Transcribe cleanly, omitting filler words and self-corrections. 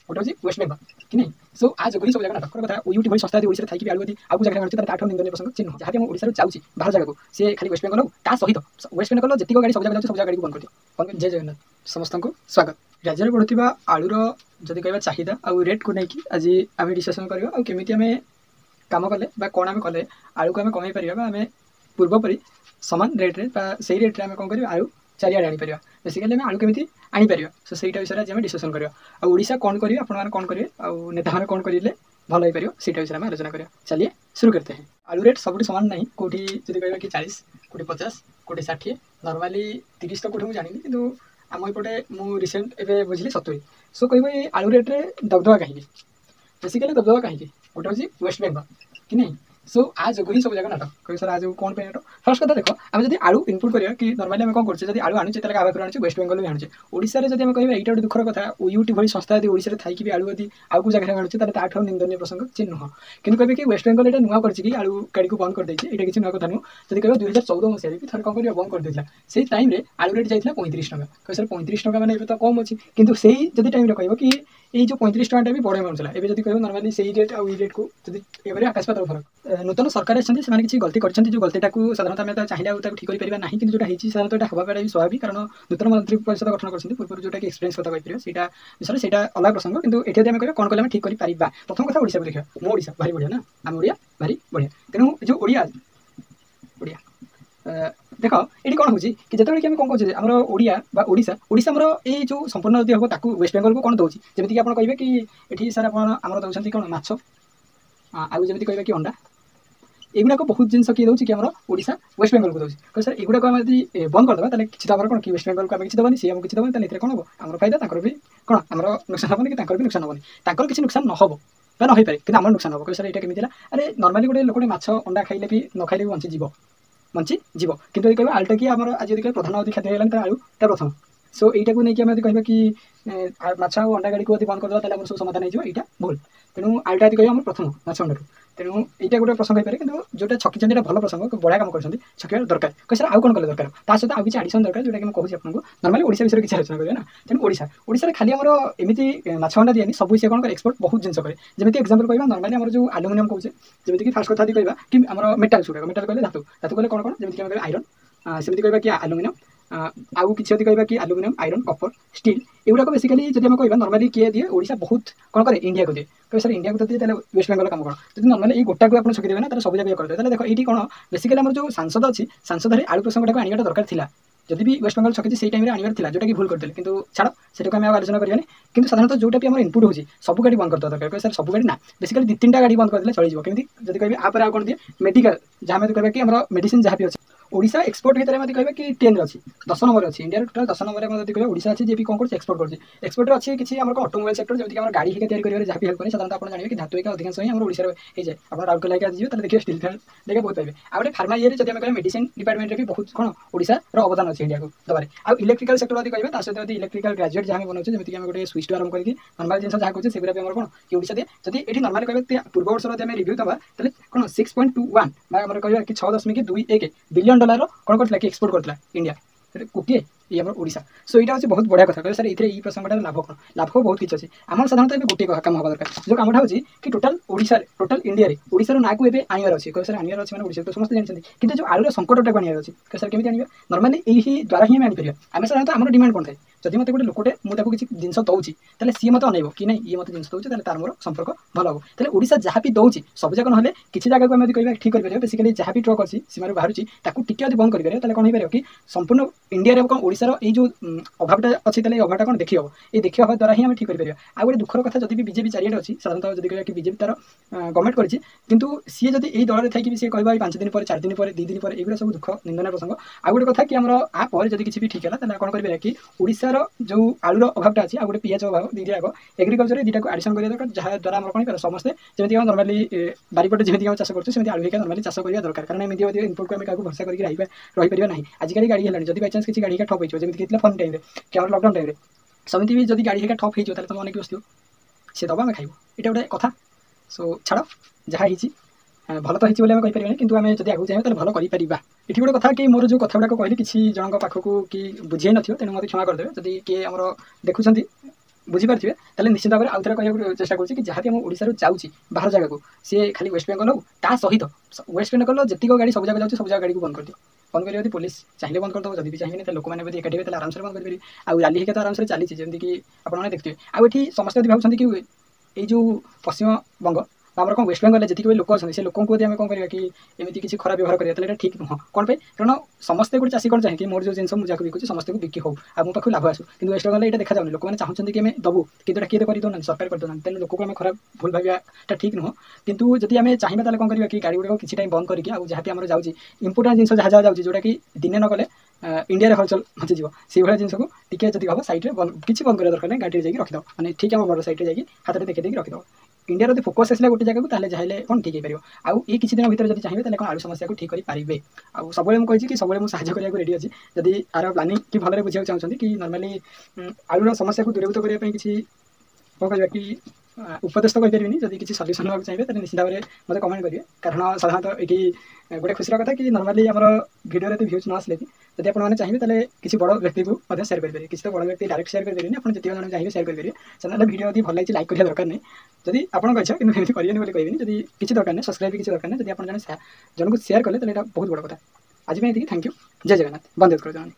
गोटे हूँ वेस्ट बेंगल कि नहीं। सो आज जो सब जगह नाटक कथा यूट्यूब भली संस्था ओडिशा थी आलुदी आउ जगह मिलूँ तार निंदनीय प्रसंग चिन्ह जहाँ भी ओडिशा जाऊँगी बाहर जगह से खाली वेस्ट बेंगल ता सहित वेस्ट बेंगल जी गाड़ी सब जगह सब गाड़ी को बंद कर जय जगन्नाथ समस्त को स्वागत। राज्य में बढ़ुवा आलुर जदि कह चाहिदा आउ रेट को लेकिन आज आम डिस्कसन करवा केमी आम कम कले कौन आम कले आलू को आम कमे पार आम पूर्वपरी सामान रेट्रे से रेट्रे आम कौन कर आलू चारिआडे आनीपर बेसिकली आम आलू केमी आनीपर सो से विषय आज आम डिस्कसन करवा ओडिशा कौन करेंगे आपण कौन करेंगे आउ नेता मैंने कौन करेंगे भल हो पार से विषय में आलोचना करा। चलिए शुरू करते हैं। आलू रेट सब सामान नहीं कौटी जब कह कि 40 कौटी 50 कौटी 60 नॉर्मली 30 तो कौटी मुझे जानी कि आम एपटे मुझे रिसेंट एवं बुझी 70 सो कह आलू रेट्रे दबदबा कहीं बेसिकली दबदबा कहीं गोटे हूँ वेस्ट बेंगल कि नहीं। सो आज ही सब जगह नाटक कह सर आज कौन पे नाटक फर्स्ट कथा देख आम जब आलू इनपुट करा कि नॉर्मली आम कौन करछे जब आलू आणुचे ताले आगे आणुचे वेस्ट बेंगल भी आणुचे ओडिशा रे जब आम कहबा एटा दुखर कथा यूट्यूब भली संस्था यदि ओडिशा रे थाई कि आलू यदि आउ को जगह आणुचे ताले ताठो निंदनीय प्रसंग चिन्ह नुह किंतु कहबे कि वेस्ट बेंगल एटा नुआ करछि कि आलू गाड़ी को बंद कर देछि एटा किछि नुआ कथा नु जदि कहबा 2014 मसिया रे थर कौन कर बंद कर देथिला सेही टाइम रे आलू रेट जाइथिला 35 टका कह सर 35 टका माने एबे तो कम अछि किंतु सेही जदि टाइम रे कहबो कि ये जो 35 टका भी बड़े मिलूला एवं जब कह नॉर्मली से रेट आउ रेट को जब आकाश पाताल फरक नूतन सरकार अच्छे से किसी गलती कर जो गलतीटा को साधारणतः आम चाहिए ठीक कर ना कि जोटा साधारणतः यहाँ हवा भी स्वाभाविक कारण नूतन मंत्री परिषद गठन कर पूर्व जोटा कि एक्सपीरियंस कथा कहीपर से विषय से अलग प्रसंग किंतु ये आम कह कौन कले ठीक कर प्रथम कथा ओडिशा को देखा मो ओडिशा भारी बढ़िया ना आम ओडिया भारी बढ़िया तेणु जो ओडिया देख ये कौन होची कि जिते कि कौन कहे आम ओडिया ओडिशा ओडिशा आमर ये जो संपूर्ण नदी हम वेस्ट बेंगल को कौन दूसरी जमीक आप कहे कि ये सर आमर दौरान कौन माछ आउ जमी कहे कि अंडा एगुड़ाक बहुत जिनस किए दूसरी कि आम ओडिशा वेस्ट बेंगल को दूसरी कह सर एगुड़ाक आम यदि बंद करदे ताले किसी तो कौन कि वेस्ट बेंगल को आम किसी दबानी सी आम किसी दबानी ताले कौन हम आम फायदा भी कौन आम नुकसान हेनी कि भी नुकसान हेनी किसी नुकसान न हो ना हो पारे कि आम नुकसान हम कह सर यहाँ केमी अरे नॉर्मली गोटे लोक माछ अंडा खाइले भी न खाइले भी बंचीज किंतु कह आलूटा कि आम आज यदि प्रधान अति खाद्य है आलूटा प्रथम सो यहीटा को लेकिन कह कि माछ और अंडा गाड़ी को बंद करदे सब समाधान हो भूल तेणु आलूटा यदि कह प्रथम माछ अंडा तेणु यहाँ गोटे प्रसंग हो कि जो छकी भल प्रसंग बढ़िया कम कर छकिया दरकार कह सर आउ कौन कले दरकार ता सहित आउ किसी आडिशन दरकार जोटा कि कहूँ आपको नॉर्मली ओडिशा विषय किसी आलोचना करें ना तेणु ओडिशा खाली आम एमती माछ अंडा दिए सब सी कौन कर एक्सपोर्ट बहुत जिन करे जमी एक्जाम्पल कह नॉर्मली आम जो आलुमिनियम कहे जमीक फास्ट कथा कह कि आम मेटाल गुड़ा मेटाल कहले धातु धातु कहले कौन कौन जमीक आयरन सेमती कह कि आलुमिनियम आउ किसी यदि कह कि aluminium iron Kapoor steel एगुड़ाक basically जब कह नॉर्मली किए दिए ओडिशा बहुत कौन करे इंडिया को दिए कह सर इंडिया को दिए वेस्ट बेंगल काम कौन जब नॉर्मली ये गोटा को आप छकी देवे ना सब जगह करदे देख ये कौन बेसिकली आम जो सांसद अच्छी सांसद आलू प्रसंगटा आने दरकार था जब भी वेस्ट बेंगल छकी से टाइम आने था जोटा कि भूल करते कि छाड़ से आम आलोचना करेंगे कि साधारणतः जोटा भी आम इनपुट होची सब गाड़ी बंद कर दरकार सर सब गाड़ी ना बेसिकली 2-3टा गाड़ी बंद कर चल जाए जब कह आप कौन दिए मेडिकल जहाँ कह कि मेडिसिन जहाँ भी अच्छे ओडिशा एक्सपोर्ट भितर में कह कि 10 अच्छी 10 नंबर अच्छी इंडिया टोटल 10 नंबर में कह ओडिशा अच्छी जी कौन कर एक्सपोर्ट कर एक्सपोर्ट अच्छी किसी आम ऑटोमोबाइल सेक्टर जमीक गाड़ी हिका तैयारी जहाँ भी हेल्प करें साधारणतः आप जानते कि धातु हिका अधिकांश ही ओडिशा हो जाए आप राउरकेला जी देखिए स्टील फैन देखिए बहुत पाइबे आ गए फार्मा ये जब कह मेडिसिन डिपार्टमेंट भी बहुत कौन ओडिशा अवदान अच्छी इंडिया को दबारे आ इलेक्ट्रिकल सेक्टर यदि कहे सहित इलेक्ट्रिकल ग्रेजुएट जहाँ बनाऊँ जमीक गोटे स्विच आरंभ करके नॉर्मल जिन जहाँ कहे से कौन कि ओडिशा दिए जब ये नॉर्मल कहे पूर्व वर्ष रिव्यू दबा कौन 6.21 कह कि 6.21 बिलियन डॉलर कौन कर एक्सपोर्ट करता इंडिया गोटे ये ओडिशा सो यहाँ हूँ बहुत बढ़िया कथा कह सर ये प्रसंगटा लाभ कौन लाभ बहुत किसी अच्छे आम साधारणतः गोटे कम हवा दरकार जो कमटा होची कि टोटाल ओडिशा टोटाल इंडिया ओडिशार ना को एबे आनियार अच्छी कह सर आनियार अच्छी ओडिशा तो समस्त जानते कि जो आलूर संकटटा आनियार अच्छी कह सर केमी आनिबा नॉर्मली यही द्वारा ही आनीपर आम साधारणतः आम डिमांड कौन थाए जब मत गोटे लोकटे मुझे किसी जिन दूसरी तेल सी मत अनेब कि नहीं ये मत जिन दूसरी तार मोर संपर्क भल हम तेल ओडिशा जहाँ भी दूसरी सब जगह ना किसी जगह को आम कह ठीक कर बेसिकली जहाँ भी ट्रक अच्छी सीमार बाहर टी बंद कर कौन हो कि संपूर्ण इंडिया कौन ओडिशार ये जो अभावटा अच्छी अभावटा कौन देखी हम ये देखा हवा द्वारा ही आम ठीक कर आ गए दुखर कथा जब भी बीजेपी चारिटे अच्छी साधारणतः जब कह कि बीजेपी तार गवर्नमेंट कर सी जब यही दल थी सी कह 5 दिन पर 4 दिन पर 2 दिन पर एगुड़ा सब दुख निंदना प्रसंग आ गए कथा कि आम आपर जब किसी भी ठीक है कौन करेंगे कि ओडिशार जो आलूर अभावटा अच्छी आ गए पियाज अभाव दीटा एग्रिकल्चर दीटा को आडिशन करा दरकार जहाँ द्वारा आम कौन समस्ते जमीक नॉर्मली बारीपटे जमीक चाष करते आलू हिका नॉर्मली चाष करा दरकार कारण एमती इनपुट को आम क्या भरसा करके रहीपर ना आजिकल गाड़ी है जब बाई चान्स किसी गाड़ी ठप हो जमीक फन टाइम कि लकडाउन टाइम समिति भी जब गाड़ी हिका ठप हो तुम अनेक बस सी दबा आम खाइब यहाँ गोटे कथा सो छाड़ जहाँ भल तो होती आम कहीपर कि आम जब आगे चाहिए भल कर ये गोटे कथा कि मोर जो कथा गुड़ाक कहली किसी जन पाखक कि बुझे न तेणु मत क्षमा करदे जदि किए आम देखुं ବୁଝିପାରୁଥିବେ ତାହେଲେ ନିଶ୍ଚିତ ଭାବରେ ଆଉ ଥରେ କହିବାକୁ ଚେଷ୍ଟା କରୁଛି କି ଯାହାକି ଆମ ଓଡ଼ିଶାରୁ ଯାଉଛି ବାହାର ଜାଗାକୁ ସିଏ ଖାଲି ୱେଷ୍ଟ ବେଙ୍ଗଲ ହଉ ତା ସହିତ ୱେଷ୍ଟ ବେଙ୍ଗଲର ଯେତିକ ଗାଡ଼ି ସବୁ ଜାଗା ଯାଉଛି ସବୁ ଜାଗା ଗାଡ଼ିକୁ ବନ୍ଦ କରିଦିଅ। ବନ୍ଦ କରିବ ଯଦି ପୋଲିସ ଚାହିଁଲେ ବନ୍ଦ କରିଦେବ, ଯଦି ବି ଚାହିଁବେନି ତାହେଲେ ଲୋକମାନେ ଯଦି ଏକାଠି ହେବେ ତାହେଲେ ଆରାମସରେ ବନ୍ଦ କରିପାରିବେ। ଆଉ ରାଲି ହେଇକା ତ ଆରାମସରେ ଚାଲିଛି, ଯେମିତିକି ଆପଣମାନେ ଦେଖୁଥିବେ। ଆଉ ଏଠି ସମସ୍ତେ ଯଦି ଭାବୁଛନ୍ତି କି ଏଇ ଯେଉଁ ପଶ୍ଚିମବଙ୍ଗ ଆମର କ'ଣ ୱେଷ୍ଟ ବେଙ୍ଗଲରେ ଯେତିକି ବି ଲୋକ ଅଛନ୍ତି ସେ ଲୋକଙ୍କୁ ଯଦି ଆମେ କ'ଣ କରିବା କି ଏମିତି କିଛି ଖରାପ ବ୍ୟବହାର କରିବା, ତାହେଲେ ଏଇଟା ଠିକ୍ ନୁହଁ। କ'ଣ ପାଇଁ? କାରଣ ସମସ୍ତେ ଗୋଟେ ଚାଷୀ କ'ଣ ଚାହେଁ କି ମୋର ଯେଉଁ ଜିନିଷ ମୁଁ ଯାହାକୁ ବିକୁଛି ସମସ୍ତଙ୍କୁ ବିକ୍ରି ହଉ ଆଉ ମୋ ପାଖକୁ ଲାଭ ଆସୁ। କିନ୍ତୁ ୱେଷ୍ଟ ବେଙ୍ଗଲରେ ଏଇଟା ଦେଖାଯାଉନି। ଲୋକମାନେ ଚାହୁଁଛନ୍ତି କି ଆମେ ଦେବୁ, କିନ୍ତୁ ଏଇଟା କିଏ କରିଦେଉନାହାନ୍ତି, ସରକାର କରିଦେଉନାହାନ୍ତି। ତାହେଲେ ଲୋକକୁ ଆମେ ଖରାପ ଭୁଲ ଭାବିବାଟା ଠିକ୍ ନୁହଁ। କିନ୍ତୁ ଯଦି ଆମେ ଚାହିଁବା ତାହେଲେ କ'ଣ କରିବା କି ଗାଡ଼ି ଗୁଡ଼ିକ କିଛି ଟାଇମ୍ ବନ୍ଦ କରିକି ଆଉ ଯାହାକି ଆମର ଯାଉଛି ଇମ୍ପୋର୍ଟାଣ୍ଟ ଜିନିଷ ଯାହା ଯାହା ଯାଉଛି ଯେଉଁଟାକି ଦିନେ ନ ଗଲେ ଇଣ୍ଡିଆରେ ହଲଚଲ ମଚିଯିବ, ସେଇଭଳିଆ ଜିନିଷକୁ ଟିକେ ଯଦି ହେବ ସାଇଡ଼୍ରେ କିଛି ବନ୍ଦ କରିବା ଦରକାର ନାହିଁ, ଗାଡ଼ିରେ ଯାଇକି ରଖିଦେବ, ମାନେ ଠିକ୍ ଆମ ବଡ଼ ସାଇଡ଼୍ରେ ଯାଇକି ହାତରେ ଦେଖେଇ ଦେଇକି ରଖିଦେବ। ଇଣ୍ଡିଆର ଯଦି ଫୋକସ୍ ଆସିଲା ଗୋଟେ ଜାଗାକୁ ତାହେଲେ ଯାହେଲେ କ'ଣ ଠିକ୍ ହେଇପାରିବ। ଆଉ ଏଇ କିଛି ଦିନ ଭିତରେ ଯଦି ଚାହିଁବେ ତାହେଲେ କ'ଣ ଆଳୁ ସମସ୍ୟାକୁ ଠିକ୍ କରିପାରିବେ। ଆଉ ସବୁବେଳେ ମୁଁ କହିଛି କି ସବୁବେଳେ ମୁଁ ସାହାଯ୍ୟ କରିବାକୁ ରେଡ଼ି ଅଛି। ଯଦି ଆର ପ୍ଲାନିଂ କି ଭଲରେ ବୁଝିବାକୁ ଚାହୁଁଛନ୍ତି କି ନର୍ମାଲି ଆଳୁର ସମସ୍ୟାକୁ ଦୂରୀଭୂତ କରିବା ପାଇଁ କିଛି କ'ଣ କରିବା କି ଉପଦେଶ ତ କହିପାରିବିନି, ଯଦି କିଛି ସଲ୍ୟୁସନ୍ ନେବାକୁ ଚାହିଁବେ ତାହେଲେ ନିଶ୍ଚିତ ଭାବରେ ମୋତେ କମେଣ୍ଟ କରିବେ। କାରଣ ସାଧାରଣତଃ ଏଠି ଗୋଟେ ଖୁସିର କଥା କି ନର୍ମାଲି ଆମର ଭିଡ଼ିଓରେ ଏତେ ଭ୍ୟୁଜ୍ ନ ଆସିଲେ ବି ଯଦି ଆପଣମାନେ ଚାହିଁବେ ତାହେଲେ କିଛି ବଡ଼ ବ୍ୟକ୍ତିକୁ ମଧ୍ୟ ସେୟାର କରିପାରିବେ। କିଛି ତ ବଡ଼ ବ୍ୟକ୍ତି ଡାଇରେକ୍ଟ ସେୟାର କରିପାରିବେନି, ଆପଣ ଯେତିକି ଜଣ ଚାହିଁବେ ସେୟାର କରିପାରିବେ। ଚ୍ୟାନେଲରେ ଭିଡ଼ିଓ ଯଦି ଭଲ ଲାଗିଛି ଲାଇକ୍ କରିବା ଦରକାର ନାହିଁ, ଯଦି ଆପଣଙ୍କ ଇଚ୍ଛା, କିନ୍ତୁ ଏମିତି କରିବେନି ବୋଲି କହିବେନି। ଯଦି କିଛି ଦରକାର ନାହିଁ, ସବସ୍କ୍ରାଇବ୍ କିଛି ଦରକାର ନାହିଁ, ଯଦି ଆପଣ ଜଣକୁ ସେୟାର କଲେ ତାହେଲେ ଏଇଟା ବହୁତ ବଡ଼ କଥା। ଆଜି ପାଇଁ ଏତିକି, thank you, Jay Jagannath, Bande Utkala Janani.